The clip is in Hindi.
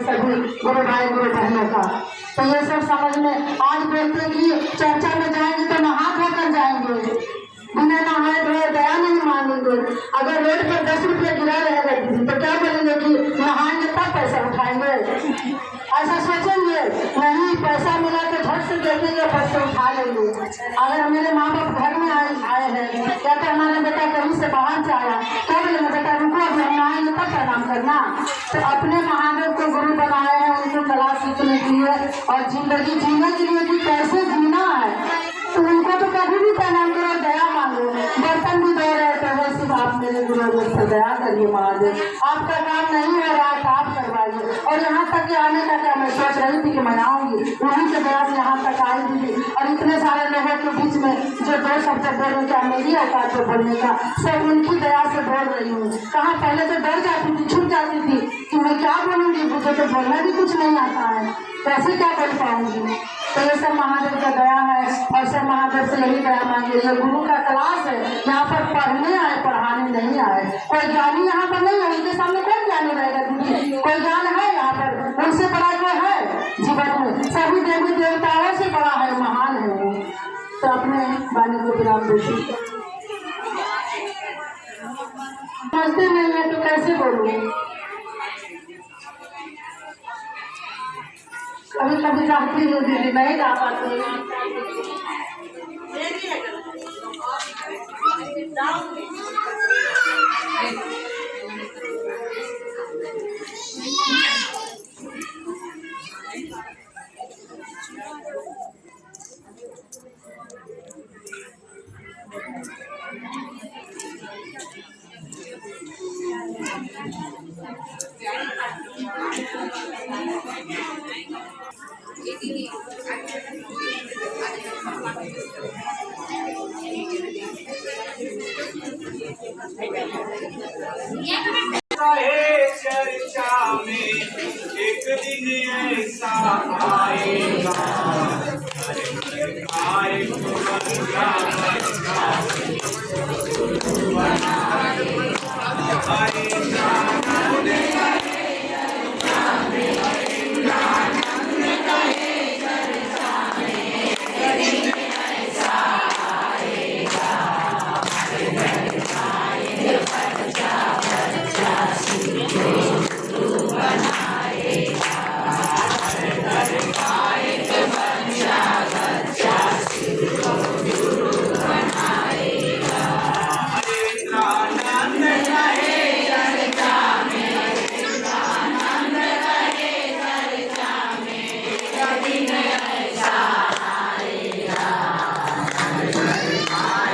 सभी गुरु भाई गुरु बहनों का। तो ये सब समझ में आज देखते कि चर्चा में जाएंगे तो नहा धोकर जाएंगे, बिना नहाए धोए दया नहीं मांगेंगे। अगर रोड पर 10 रुपये गिरा रहेगा तो क्या बोलेंगे कि नहाएंगे तब पैसा उठाएंगे? ऐसा सोचेंगे नहीं, पैसा मिला तो झट से देखेंगे, फट से उठा लेंगे। अगर मेरे माँ बाप घर में आए हैं या तो हमारा बेटा कहीं से बाहर से आया, क्या बोलेंगे बेटा रुको अभी हम नहाएंगे तब प्रणाम करना। तो अपने महादेव को गुरु बनाए हैं उनको कला सीखने के लिए और जिंदगी जीने के लिए कि कैसे जीना है, तो उनको तो कभी भी प्रणाम करो, दया मांगो। बर्तन भी धो रहे थे वैसे आप मेरे गुरु से दया करिए महादेव, आपका काम नहीं हो रहा है आप करवाइए। और यहाँ तक के आने का क्या मैं सोच रही थी कि मैं आऊँगी, उन्हीं के दया से यहाँ तक आई थी। और इतने सारे लोगों के बीच में जो 2 शब्द बोलने का मेरी औकात है बोलने का, सब उनकी दया से बोल रही हूँ। कहाँ पहले तो डर जाती थी, छुप जाती थी कि मैं क्या बोलूँगी, मुझे तो बोलना भी कुछ नहीं आता है, कैसे क्या बोल पाऊँगी। तो ये सब महादेव का दया है और सब महादेव से यही दया मांगे। ये गुरु का क्लास है, यहाँ पर पढ़ने आए, पढ़ाने नहीं आए। कोई ज्ञानी यहाँ पर नहीं है, उनके सामने कौन ज्ञानी रहेगा दीदी? कोई ज्ञान है यहाँ पर? उनसे बड़ा कोई है जीवन में? सभी देवी देवताओं से बड़ा है, महान है वो। तो अपने वाणी को विराम दीजिए। समझते नहीं है तो कैसे बोलूँ? कभी कभी चाहती हूँ दीदी, नहीं जा पाती। चर्चा में एक दिन ऐसा आएगा, आएगा